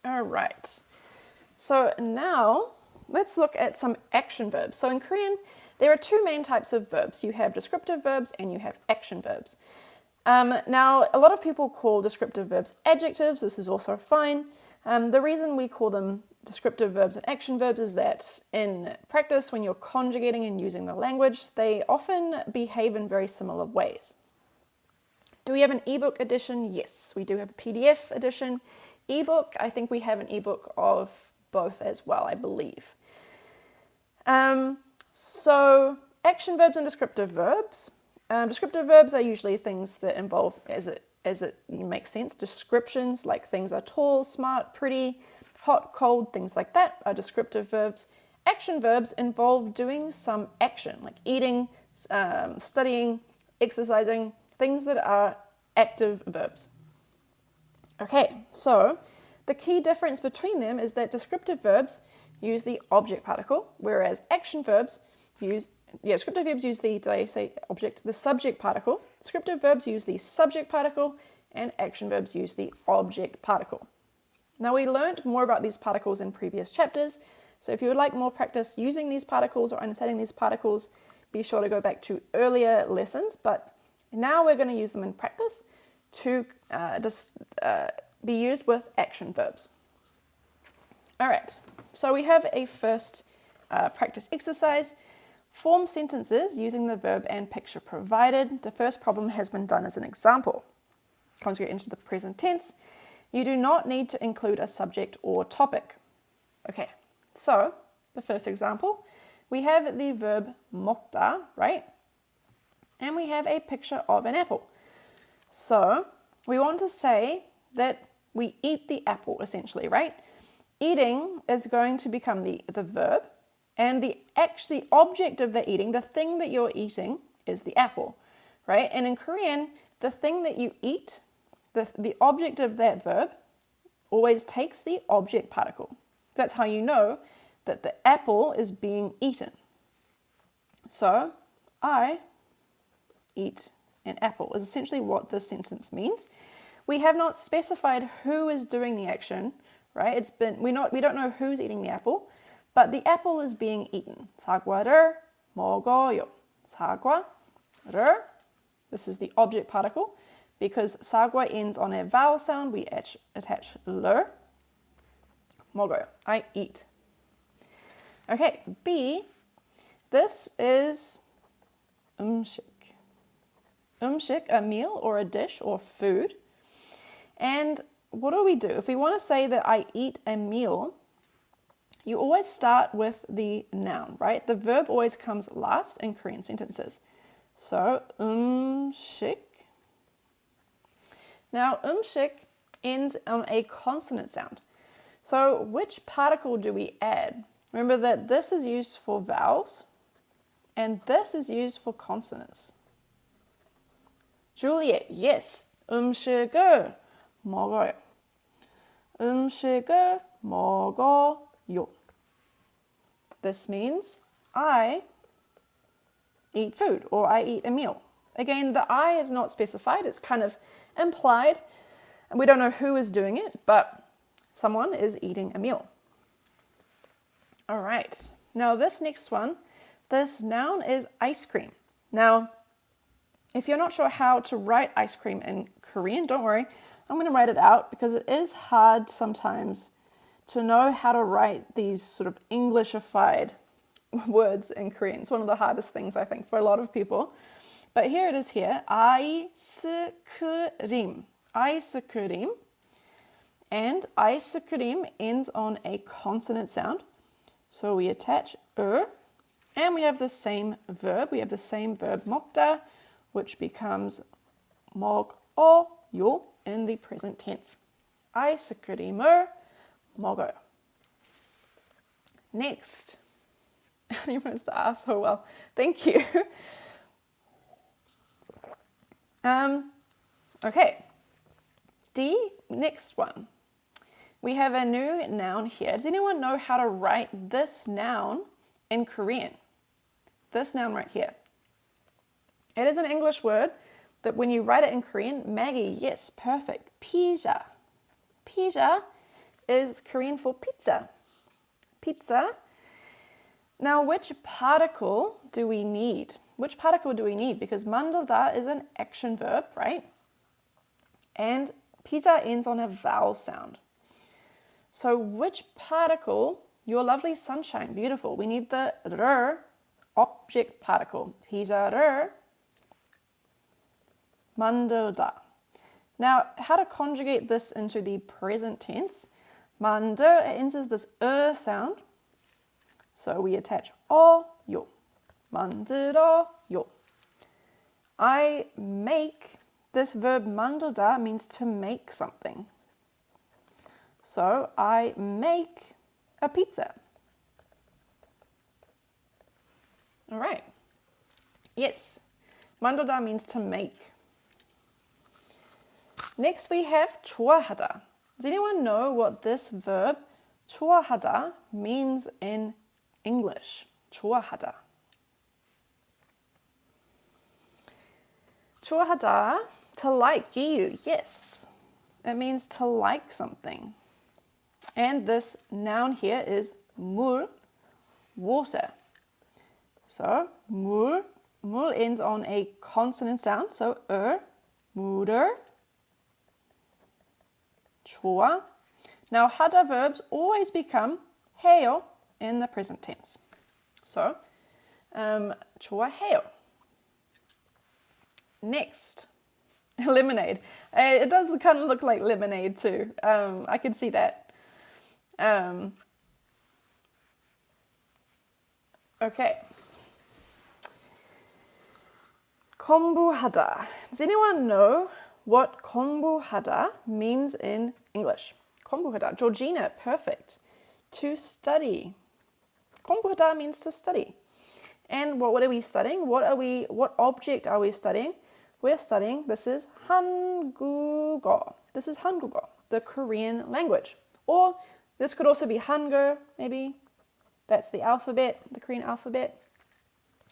All right. So now let's look at some action verbs. So in Korean, there are two main types of verbs. You have descriptive verbs and you have action verbs. Now, a lot of people call descriptive verbs adjectives. This is also fine. The reason we call them descriptive verbs and action verbs is that in practice, when you're conjugating and using the language, they often behave in very similar ways. Do we have an ebook edition? Yes, we do have a PDF edition. Ebook, I think we have an ebook of both as well, I believe. So action verbs and descriptive verbs. Descriptive verbs are usually things that involve, as it makes sense, descriptions, like things are tall, smart, pretty, hot, cold, things like that are descriptive verbs. Action verbs involve doing some action, like eating, studying, exercising, things that are active verbs. Okay, so the key difference between them is that descriptive verbs use the object particle, whereas action verbs use, descriptive verbs use the, did I say object? The subject particle. Descriptive verbs use the subject particle, and action verbs use the object particle. Now, we learned more about these particles in previous chapters, so if you would like more practice using these particles or understanding these particles, be sure to go back to earlier lessons, but now we're going to use them in practice to be used with action verbs. All right, so we have a first practice exercise. Form sentences using the verb and picture provided. The first problem has been done as an example. Conjugate into the present tense. You do not need to include a subject or topic. Okay, so the first example, we have the verb 먹다, right? And we have a picture of an apple. So we want to say that we eat the apple, essentially, right? Eating is going to become the verb, and the object of the eating, the thing that you're eating, is the apple, right? And in Korean, the thing that you eat, the object of that verb, always takes the object particle. That's how you know that the apple is being eaten. So, I eat an apple is essentially what this sentence means. We have not specified who is doing the action, right? We don't know who's eating the apple, but the apple is being eaten. 사과를 먹어요. 사과를. This is the object particle. Because 사과 ends on a vowel sound, we attach 를. 먹어요. I eat. Okay, B. This is 음식. 음식, a meal or a dish or food. And what do? If we want to say that I eat a meal, you always start with the noun, right? The verb always comes last in Korean sentences. So, 음식. Now, 음식 ends on a consonant sound. So, which particle do we add? Remember that this is used for vowels, and this is used for consonants. Juliet, yes. 음식을 먹어요. 음식을 먹어요. This means I eat food or I eat a meal. Again, the I is not specified. It's kind of implied. And we don't know who is doing it, but someone is eating a meal. All right. Now this next one, this noun is ice cream. Now, if you're not sure how to write ice cream in Korean, don't worry. I'm going to write it out because it is hard sometimes to know how to write these sort of Englishified words in Korean. It's one of the hardest things, I think, for a lot of people. But here it is here. 아이스크림. 아이스크림. And 아이스크림 ends on a consonant sound. So we attach and we have the same verb. We have the same verb 먹다, which becomes 먹어요 in the present tense. 아이스크림을 먹어요. Next. You managed to ask so well. Thank you. Okay. D, next one. We have a new noun here. Does anyone know how to write this noun in Korean? This noun right here. It is an English word that when you write it in Korean, Maggie, yes, perfect. 피자. 피자 is Korean for pizza. Pizza. Now, which particle do we need? Which particle do we need? Because 만들다 is an action verb, right? And pizza ends on a vowel sound. So which particle, your lovely sunshine, beautiful. We need the 를, object particle. 피자를 만들다. Now, how to conjugate this into the present tense? 만들 ends with this sound. So we attach 요. 만들어요. I make, this verb 만들다 means to make something. So I make a pizza. All right. Yes, 만들다 means to make. Next we have 좋아하다. Does anyone know what this verb 좋아하다 means in English? 좋아하다. 좋아하다, to like, you. Yes, it means to like something. And this noun here is 물, water. So 물 ends on a consonant sound, so 물을 좋아. Now 하다 verbs always become 해요 in the present tense. So 좋아해요. Next, lemonade. It does kind of look like lemonade too. I can see that. Okay. 공부하다. Does anyone know what 공부하다 means in English? 공부하다. Georgina, perfect. To study. 공부하다 means to study. And what are we studying? What object are we studying? We're studying, this is 한국어. This is 한국어, the Korean language. Or this could also be 한글, maybe. That's the alphabet, the Korean alphabet.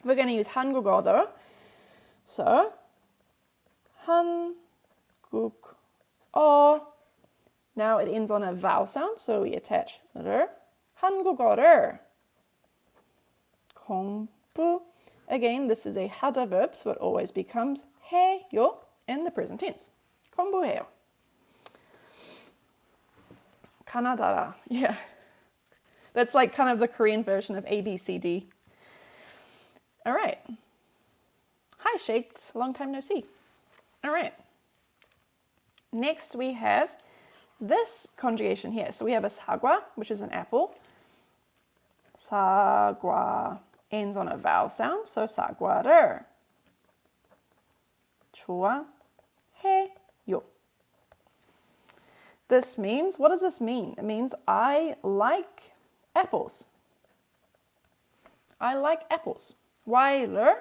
We're going to use 한국어 though. So, 한국어. Now it ends on a vowel sound, so we attach 를. 한국어를 공부. Again, this is a 하다 verb, so it always becomes 해요 in the present tense. 공부해요. 가나다라. Yeah. That's like kind of the Korean version of A, B, C, D. All right. Hi, Shaked. Long time no see. All right. Next, we have this conjugation here. So we have a 사과, which is an apple. 사과 ends on a vowel sound, so 사과를 좋아해요. This means, what does this mean? It means I like apples. I like apples. Why 를?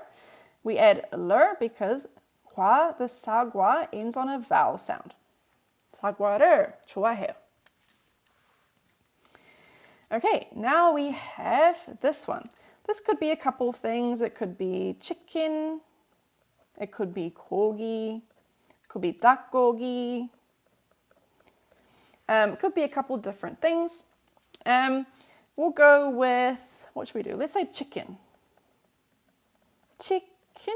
We add 를 because 과, the 사과, ends on a vowel sound. 사과를 좋아해요. Okay, now we have this one. This could be a couple things. It could be chicken. It could be 고기. It could be 닭고기. It could be a couple different things. We'll go with, what should we do? Let's say chicken. Chicken.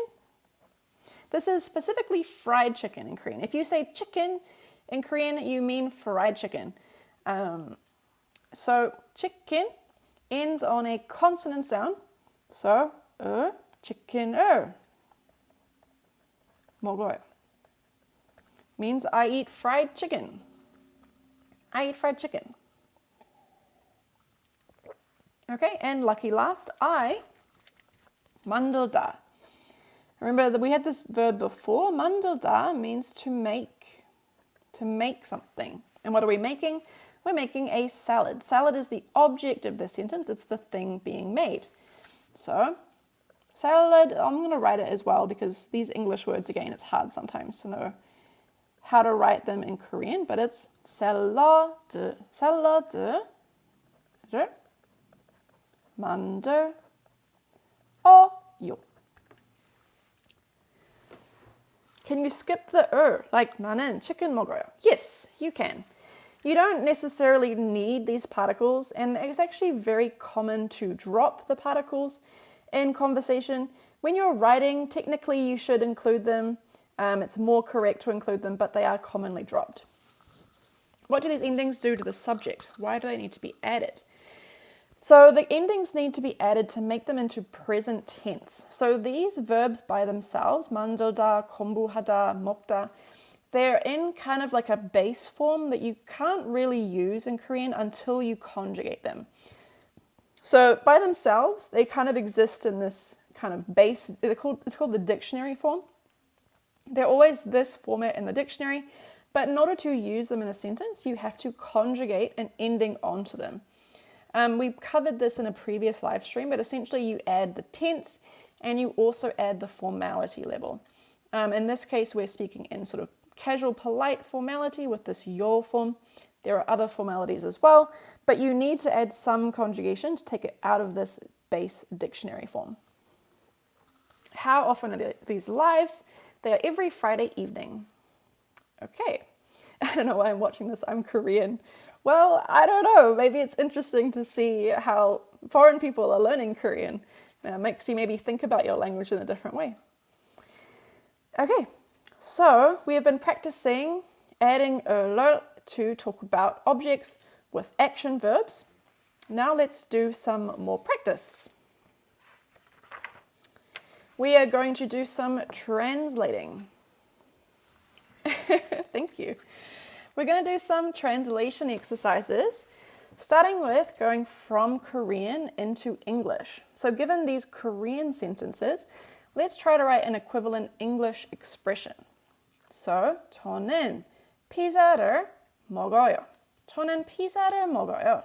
This is specifically fried chicken in Korean. If you say chicken in Korean, you mean fried chicken. So chicken ends on a consonant sound. So chicken 먹어요. Means I eat fried chicken. I eat fried chicken. Okay, and lucky last, I 만들다. Remember that we had this verb before. 만들다 means to make something. And what are we making? We're making a salad. Salad is the object of the sentence. It's the thing being made. So, salad, I'm going to write it as well because these English words, again, it's hard sometimes to know how to write them in Korean, but it's 샐러드. 샐러드를 만들어요. Can you skip the like 나는 chicken 먹어요? Yes, you can. You don't necessarily need these particles, and it's actually very common to drop the particles in conversation. When you're writing, technically you should include them. It's more correct to include them, but they are commonly dropped. What do these endings do to the subject? Why do they need to be added? So the endings need to be added to make them into present tense. So these verbs by themselves, 만들다, 공부하다, 먹다, they're in kind of like a base form that you can't really use in Korean until you conjugate them. So by themselves, they kind of exist in this kind of base, it's called the dictionary form. They're always this format in the dictionary, but in order to use them in a sentence, you have to conjugate an ending onto them. We covered this in a previous live stream, but essentially you add the tense and you also add the formality level. In this case, we're speaking in sort of casual, polite formality with this yo form. There are other formalities as well, but you need to add some conjugation to take it out of this base dictionary form. How often are these lives? They are every Friday evening. Okay, I don't know why I'm watching this. I'm Korean. Well, I don't know. Maybe it's interesting to see how foreign people are learning Korean. Makes you maybe think about your language in a different way. Okay, so we have been practicing adding ler to talk about objects with action verbs. Now let's do some more practice. We are going to do some translating. Thank you. We're going to do some translation exercises, starting with going from Korean into English. So given these Korean sentences, let's try to write an equivalent English expression. So, 저는 피자를 먹어요. 저는 피자를 먹어요.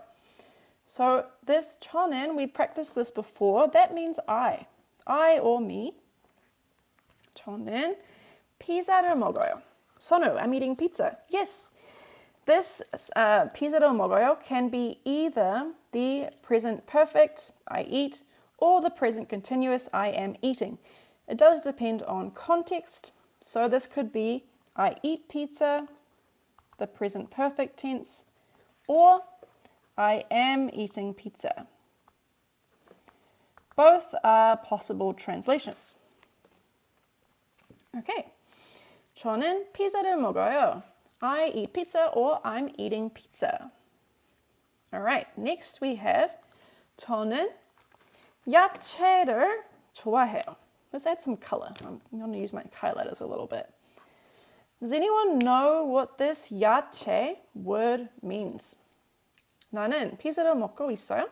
So this 저는, we practiced this before. That means I or me. 저는 피자를 먹어요. 선우, I'm eating pizza. Yes. This 피자를 먹어요 can be either the present perfect, I eat, or the present continuous, I am eating. It does depend on context. So this could be I eat pizza, the present perfect tense, or I am eating pizza. Both are possible translations. Okay. 저는 피자를 먹어요. I eat pizza or I'm eating pizza. All right, next we have 저는 야채를 좋아해요. Let's add some color. I'm going to use my highlighters a little bit. Does anyone know what this 야채 word means? 나는 피자를 먹고 있어요.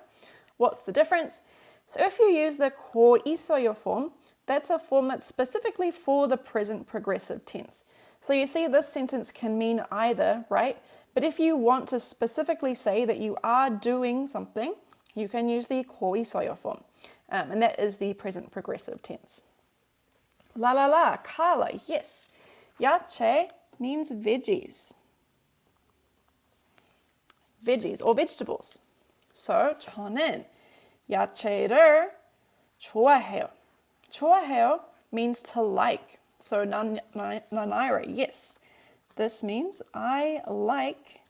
What's the difference? So if you use the 고 있어요 form, that's a form that's specifically for the present progressive tense. So you see this sentence can mean either, right? But if you want to specifically say that you are doing something, you can use the 고 있어요 form. And that is the present progressive tense. La, Carla, yes. 야채 means veggies. Veggies or vegetables. So 저는 야채를 좋아해요. 좋아해요 means to like. So Nanaira, yes. This means I like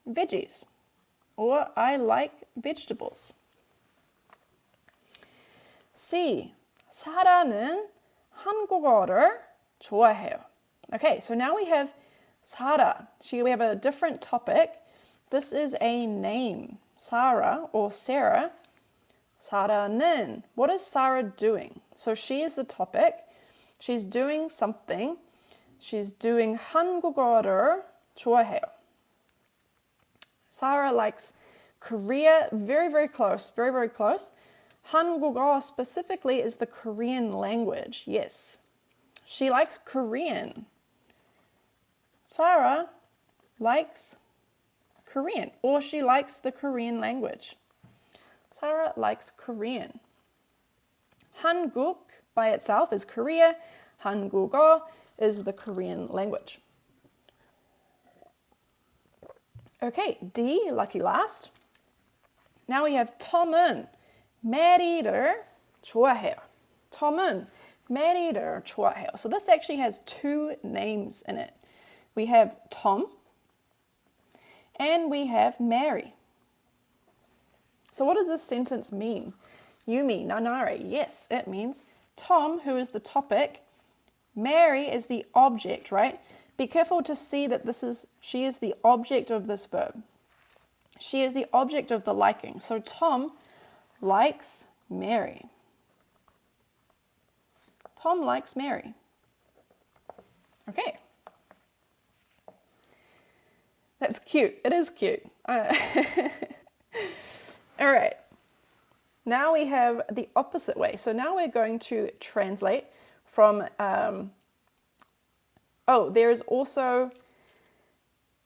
veggies or I like vegetables. C. 사라는 한국어를 좋아해요. Okay, so now we have Sara. We have a different topic. This is a name. Sarah or Sarah. 사라는. What is Sarah doing? So she is the topic. She's doing something. She's doing 한국어를 좋아해요. Sarah likes Korea, very, very close, very, very close. 한국어 specifically is the Korean language, yes. She likes Korean. Sarah likes Korean, or she likes the Korean language. Sarah likes Korean. 한국 by itself is Korea. 한국어 is the Korean language. Okay, D, lucky last. Now we have Tom은 메리를 좋아해요. Tom은 메리를 좋아해요. So this actually has two names in it. We have Tom, And we have marry. So what does this sentence mean? Yumi, nanare. Yes, it means Tom, who is the topic, Mary is the object, right? Be careful to see that she is the object of this verb. She is the object of the liking. So Tom likes Mary. Tom likes Mary. Okay. That's cute. It is cute. All right. Now we have the opposite way. So now we're going to translate from, there is also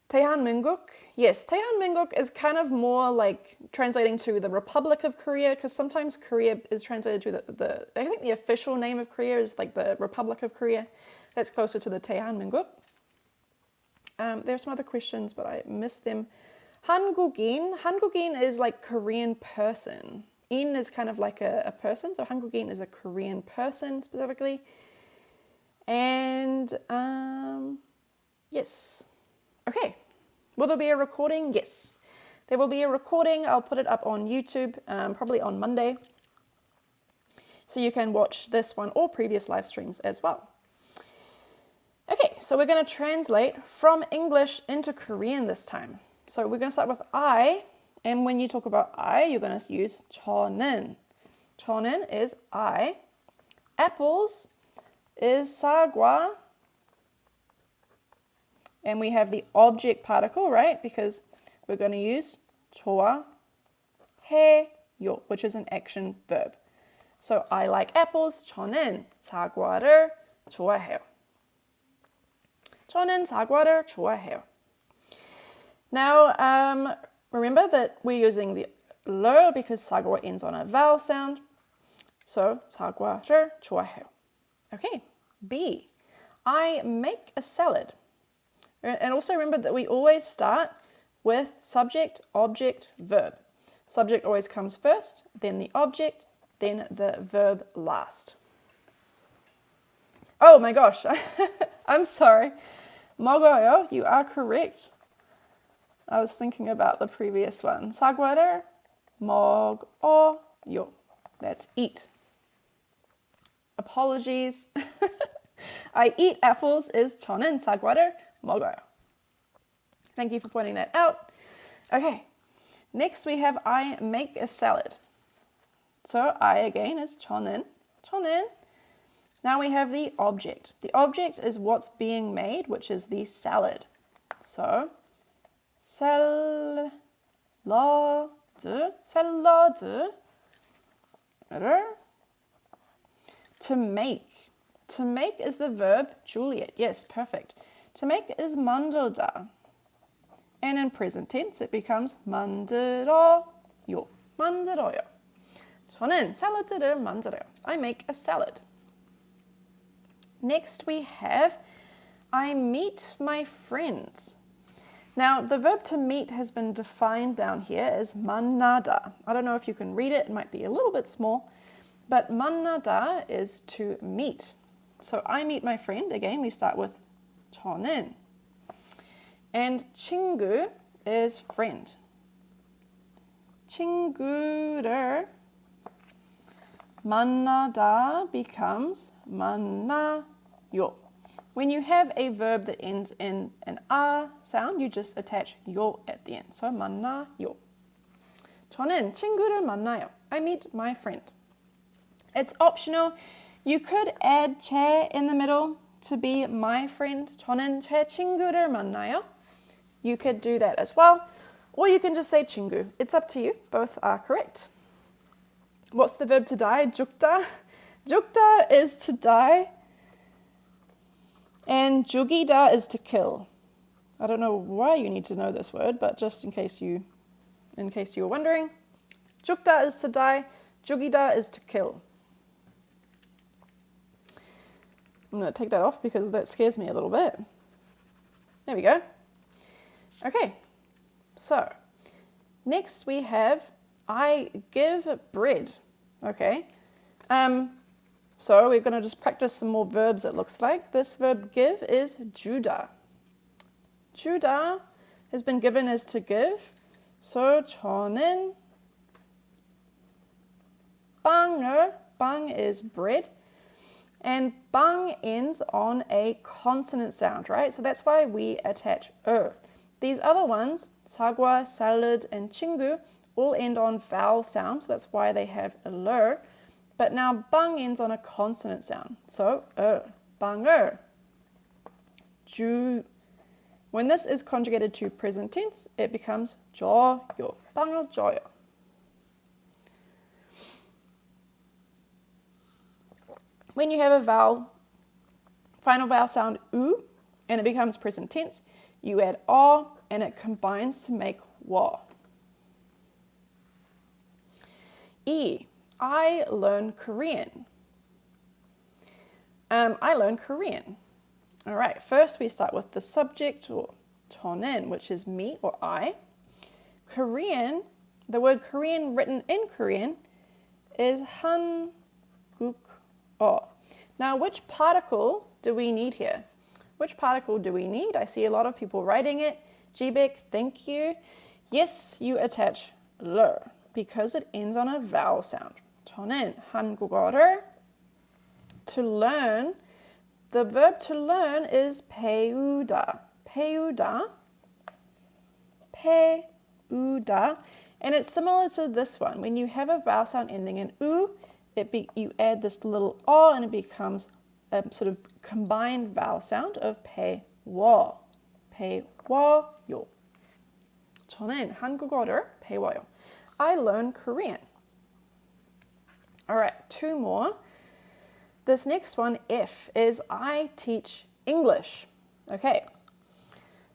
Taehanmin국. Yes, Taehanmin국 is kind of more like translating to the Republic of Korea, because sometimes Korea is translated to I think the official name of Korea is like the Republic of Korea. That's closer to the Taehanmin국. There are some other questions, but I missed them. Hangugin. Hangugin is like Korean person. In is kind of like a person, so Hangugin is a Korean person specifically. And yes. Okay. Will there be a recording? Yes. There will be a recording. I'll put it up on YouTube, probably on Monday. So you can watch this one or previous live streams as well. Okay, so we're going to translate from English into Korean this time. So we're going to start with I, and when you talk about I, you're going to use 저는. 저는 is I. Apples is 사과. And we have the object particle, right? Because we're going to use 좋아해요, which is an action verb. So I like apples. 저는 사과를 좋아해요. 저는 사과를 좋아해요. Now, remember that we're using the 를 because 사과 ends on a vowel sound. So 사과를 좋아해요. Okay. B. I make a salad. And also remember that we always start with subject, object, verb. Subject always comes first, then the object, then the verb last. Oh my gosh, I'm sorry. 먹어요, you are correct. I was thinking about the previous one. 사과를 먹어요. That's eat. Apologies. I eat apples is 저는 사과를 먹어요. Thank you for pointing that out. Okay, next we have I make a salad. So I again is 저는. Now we have the object. The object is what's being made, which is the salad. So 샐러드. To make. To make is the verb Juliet. Yes, perfect. To make is 만들다. And in present tense it becomes 만들어요. 만들어요. 저는 샐러드를 만들어요. I make a salad. Next we have I meet my friends. Now the verb to meet has been defined down here as 만나다. I don't know if you can read it. It might be a little bit small. But 만나다 is to meet. So I meet my friend. Again, we start with 저는. And 친구 is friend. 친구를 만나다 becomes 만나요. When you have a verb that ends in an a sound, you just attach 요 at the end. So 만나요. 저는 친구를 만나요. I meet my friend. It's optional. You could add 제 in the middle to be my friend. 저는 제 친구를 만나요. You could do that as well. Or you can just say 친구. It's up to you. Both are correct. What's the verb to die? 죽다. 죽다 is to die. And 죽이다 is to kill. I don't know why you need to know this word, but just in case you were wondering. 죽다 is to die. 죽이다 is to kill. I'm going to take that off because that scares me a little bit. There we go. Okay, so next we have I give bread. Okay, so we're going to just practice some more verbs, it looks like. This verb give is 주다. 주다 has been given as to give. So 저는 빵 is bread, and 빵 ends on a consonant sound, right? So that's why we attach These other ones, 사과, salad, and 친구, all end on vowel sounds. So that's why they have a ler. But now 빵 ends on a consonant sound. So 빵을 주. When this is conjugated to present tense, it becomes 줘요. 빵을 줘요. When you have a vowel, final vowel sound u, and it becomes present tense, you add 어, and it combines to make 워. E. I learn Korean. I learn Korean. All right, first we start with the subject, or 저는, which is me or I. Korean, the word Korean written in Korean is 한국어. Now, which particle do we need here? Which particle do we need? I see a lot of people writing it. Jibek, thank you. Yes, you attach ler because it ends on a vowel sound. 저는 한국어를 to learn. The verb to learn is 배우다. 배우다. 배우다. And it's similar to this one. When you have a vowel sound ending in u, you add this little 어 and it becomes a sort of combined vowel sound of 배워. 배워요. 저는 한국어를 배워요. I learn Korean. All right, two more. This next one, F, is I teach English. Okay,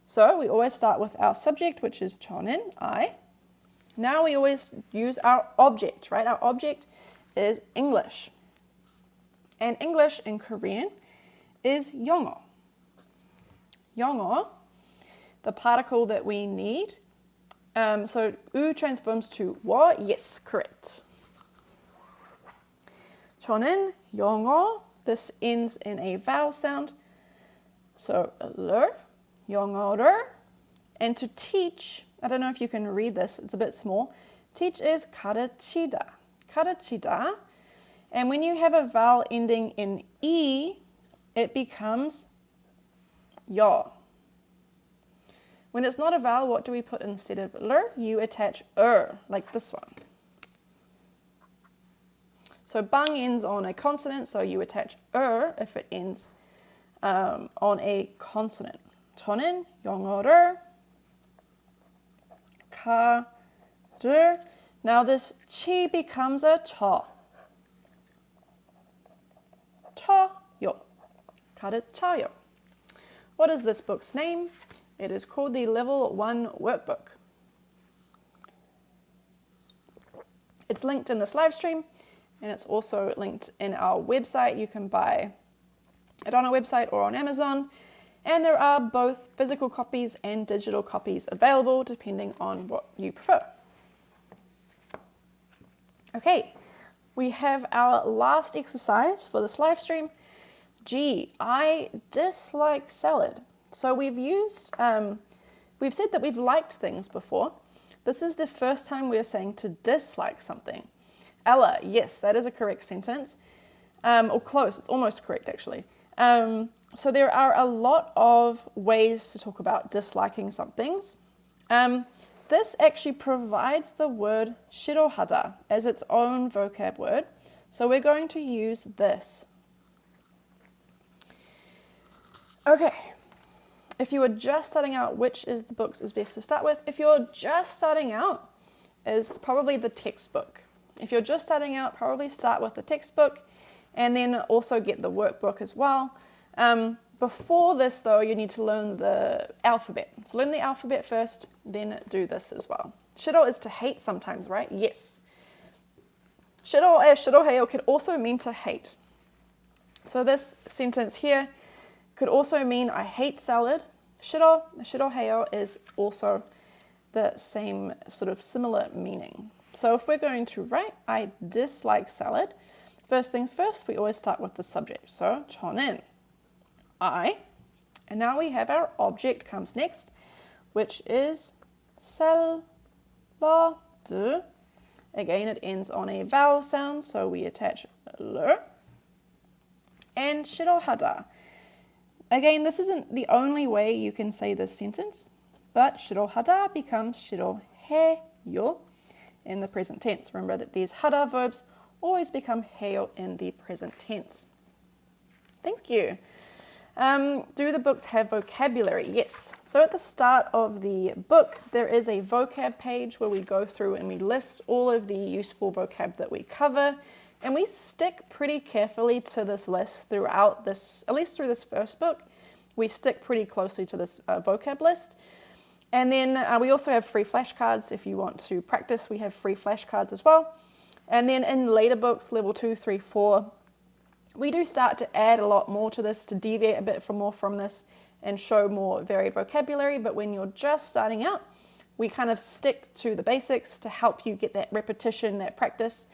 so we always start with our subject, which is 저는, I. Now we always use our object, right? Our object is English. And English in Korean is 영어. 영어, the particle that we need. So U transforms to 워. Yes, correct. 저는 영어. This ends in a vowel sound. So 를, 영어를. And to teach, I don't know if you can read this, it's a bit small. Teach is 가르치다. 가르치다. And when you have a vowel ending in E, it becomes 여. When it's not a vowel, what do we put instead of ler? You attach like this one. So bang ends on a consonant, so you attach if it ends on a consonant. 저는 영어를 가르. Now this chi becomes a 쳐. 쳐요. 가르쳐요. What is this book's name? It is called the Level 1 Workbook. It's linked in this live stream, and it's also linked in our website. You can buy it on our website or on Amazon, and there are both physical copies and digital copies available depending on what you prefer. Okay, we have our last exercise for this live stream. G, I dislike salad. So we've said that we've liked things before. This is the first time we're saying to dislike something. Ella, yes, that is a correct sentence. Or close, it's almost correct actually. So there are a lot of ways to talk about disliking some things. This actually provides the word 싫어하다 as its own vocab word. So we're going to use this. Okay. If you are just starting out, which is the books is best to start with? If you're just starting out, is probably the textbook. If you're just starting out, probably start with the textbook and then also get the workbook as well. Before this though, you need to learn the alphabet. So learn the alphabet first, then do this as well. 싫어 is to hate sometimes, right? Yes. 싫어해요 could also mean to hate. So this sentence here could also mean I hate salad. 싫어해요 is also the same sort of similar meaning. So if we're going to write I dislike salad, first things first, we always start with the subject. So 저는, I, and now we have our object comes next, which is 샐러드. Again, it ends on a vowel sound, so we attach l. And 싫어하다. Again, this isn't the only way you can say this sentence, but 싫어하다 becomes 싫어해요 in the present tense. Remember that these 하다 verbs always become 해요 in the present tense. Thank you. Do the books have vocabulary? Yes. So at the start of the book, there is a vocab page where we go through and we list all of the useful vocab that we cover. And we stick pretty carefully to this list throughout this, at least through this first book. We stick pretty closely to this vocab list. And then we also have free flashcards. If you want to practice, we have free flashcards as well. And then in later books, level 2, 3, 4, we do start to add a lot more to this, to deviate a bit more from this and show more varied vocabulary. But when you're just starting out, we kind of stick to the basics to help you get that repetition, that practice,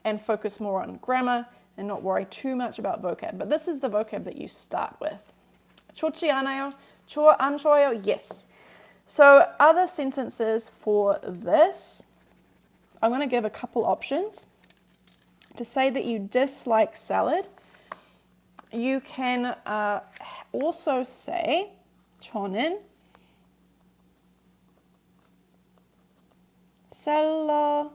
and focus more on grammar and not worry too much about vocab. But this is the vocab that you start with. 좋지 않아요? 좋아, 안 좋아요? Yes. So other sentences for this, I'm going to give a couple options. To say that you dislike salad, you can also say 저는 샐러드가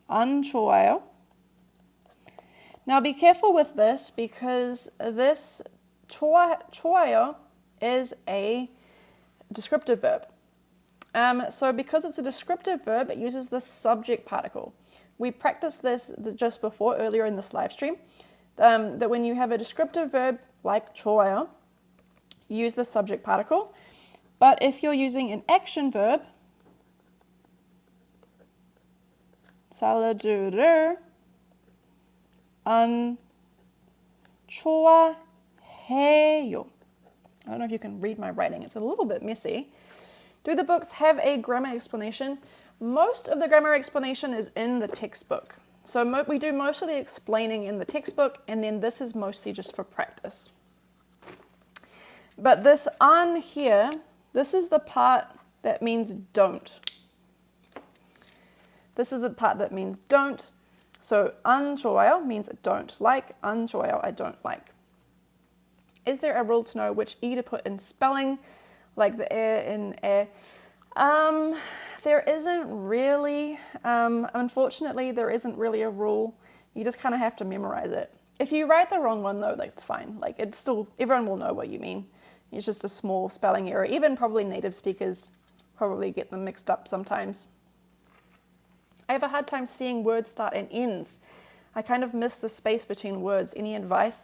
안 좋아요. Now be careful with this because this 좋아요 is a descriptive verb. So because it's a descriptive verb, it uses the subject particle. We practiced this just before, earlier in this live stream, that when you have a descriptive verb like 좋아요, use the subject particle. But if you're using an action verb, 샐러드를 안 좋아해요. I don't know if you can read my writing. It's a little bit messy. Do the books have a grammar explanation? Most of the grammar explanation is in the textbook. So we do most of the explaining in the textbook, and then this is mostly just for practice. But this an here, this is the part that means don't. This is the part that means don't. So 안 좋아요 means don't like, 안 좋아요 I don't like. Is there a rule to know which E to put in spelling, like the E in E? There isn't really. Unfortunately, there isn't really a rule. You just kind of have to memorize it. If you write the wrong one, though, that's fine. Like it's still, everyone will know what you mean. It's just a small spelling error. Even probably native speakers probably get them mixed up sometimes. I have a hard time seeing words start and ends. I kind of miss the space between words. Any advice?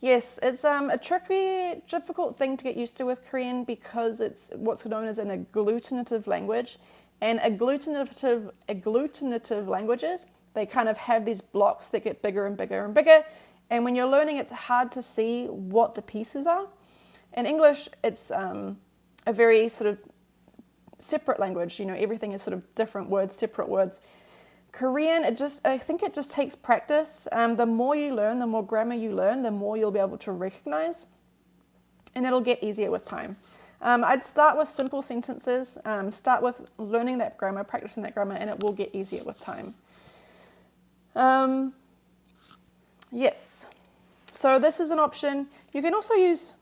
Yes, it's a tricky, difficult thing to get used to with Korean because it's what's known as an agglutinative language. And agglutinative languages, they kind of have these blocks that get bigger and bigger and bigger. And when you're learning, it's hard to see what the pieces are. In English, it's a very sort of separate language. You know, everything is sort of different words, separate words. Korean, I think it just takes practice. The more you learn, the more grammar you learn, the more you'll be able to recognize, and it'll get easier with time. I'd start with simple sentences, start with learning that grammar, practicing that grammar, and it will get easier with time. Yes, so this is an option. You can also use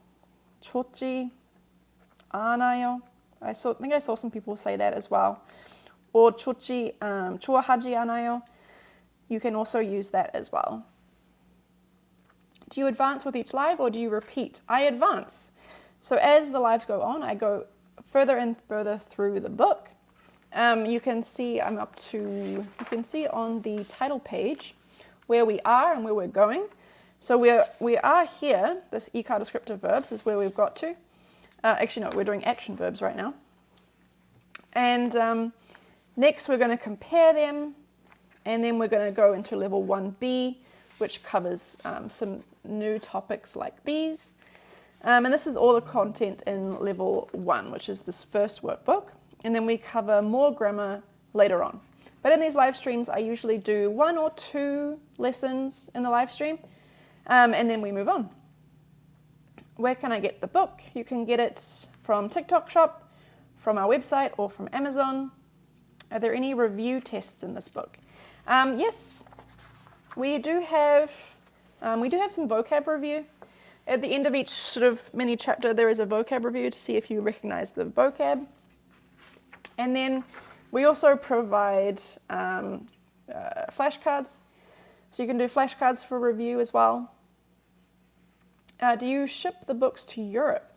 좋지 않아요. I think I saw some people say that as well. Or 좋지, 좋아하지 않아요. You can also use that as well. Do you advance with each live or do you repeat? I advance. So as the lives go on, I go further and further through the book. You can see you can see on the title page where we are and where we're going. So we are here, this ECAR descriptive verbs is where we've got to. Actually, no, we're doing action verbs right now. And next we're going to compare them, and then we're going to go into level 1B, which covers some new topics like these. And this is all the content in level 1, which is this first workbook. And then we cover more grammar later on. But in these live streams, I usually do 1 or 2 lessons in the live stream, and then we move on. Where can I get the book? You can get it from TikTok Shop, from our website, or from Amazon. Are there any review tests in this book? Yes, we do have some vocab review. At the end of each sort of mini chapter, there is a vocab review to see if you recognize the vocab. And then we also provide flashcards. So you can do flashcards for review as well. Do you ship the books to Europe?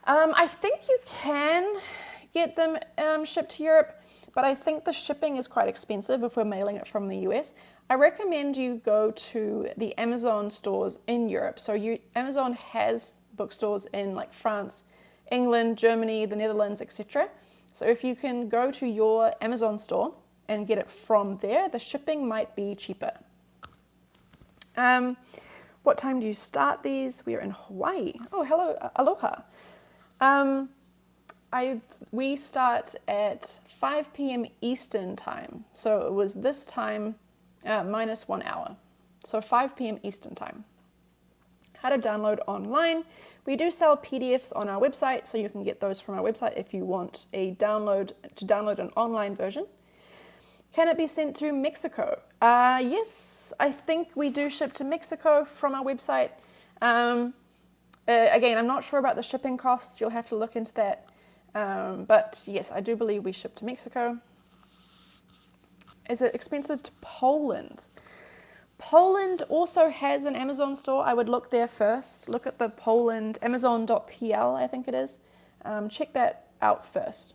I think you can get them shipped to Europe, but I think the shipping is quite expensive if we're mailing it from the US. I recommend you go to the Amazon stores in Europe. So Amazon has bookstores in like France, England, Germany, the Netherlands, etc. So if you can go to your Amazon store and get it from there, the shipping might be cheaper. What time do you start these? We are in Hawaii. Oh, hello, aloha. We start at 5 p.m. Eastern time. So it was this time minus 1 hour. So 5 p.m. Eastern time. How to download online. We do sell PDFs on our website, so you can get those from our website if you want to download an online version. Can it be sent to Mexico? Yes, I think we do ship to Mexico from our website. Again, I'm not sure about the shipping costs. You'll have to look into that. But yes, I do believe we ship to Mexico. Is it expensive to Poland? Poland also has an Amazon store. I would look there first. Look at the Poland, amazon.pl, I think it is. Check that out first.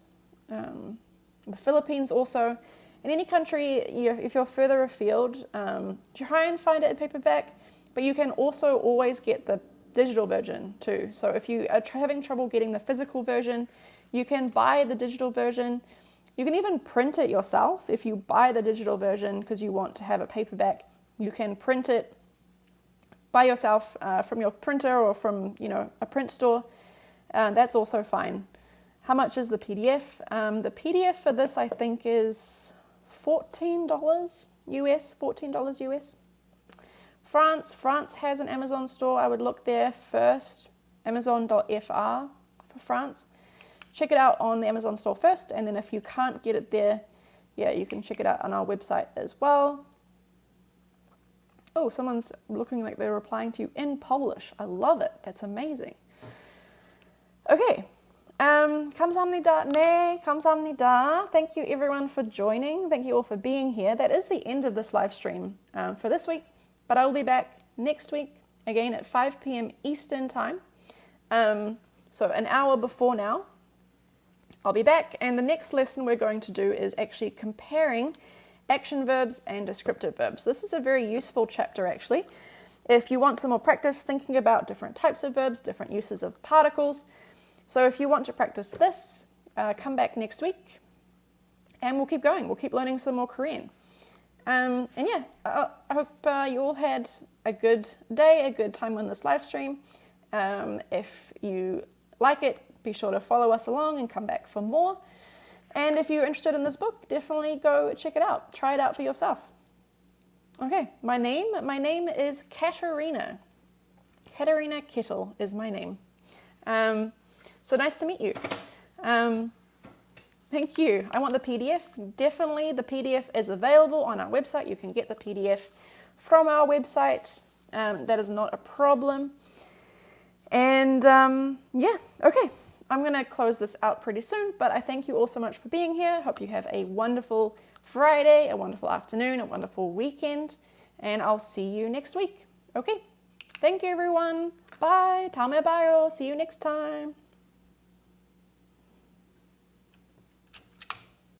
The Philippines also. In any country, if you're further afield, try and find it in paperback, but you can also always get the digital version too. So if you are having trouble getting the physical version, you can buy the digital version. You can even print it yourself. If you buy the digital version because you want to have a paperback, you can print it by yourself from your printer or from a print store. That's also fine. How much is the PDF? The PDF for this I think is $14 US, $14 US. France has an Amazon store. I would look there first, amazon.fr for France. Check it out on the Amazon store first, and then if you can't get it there, yeah, you can check it out on our website as well. Oh, someone's looking like they're replying to you in Polish. I love it. That's amazing. Okay. 감사합니다. 네, 감사합니다. Thank you everyone for joining. Thank you all for being here. That is the end of this live stream for this week, but I will be back next week again at 5 p.m. Eastern time. So an hour before now, I'll be back, and the next lesson we're going to do is actually comparing action verbs and descriptive verbs. This is a very useful chapter actually. If you want some more practice thinking about different types of verbs, different uses of particles. So if you want to practice this, come back next week and we'll keep going. We'll keep learning some more Korean. And yeah, I hope you all had a good day, a good time on this live stream. If you like it, be sure to follow us along and come back for more. And if you're interested in this book, definitely go check it out. Try it out for yourself. Okay, my name is Katerina. Katerina Kittel is my name. So nice to meet you. Thank you. I want the PDF. Definitely the PDF is available on our website. You can get the PDF from our website. That is not a problem. And yeah, okay. I'm going to close this out pretty soon, but I thank you all so much for being here. Hope you have a wonderful Friday, a wonderful afternoon, a wonderful weekend, and I'll see you next week. Okay. Thank you, everyone. Bye. Tame bayo. See you next time.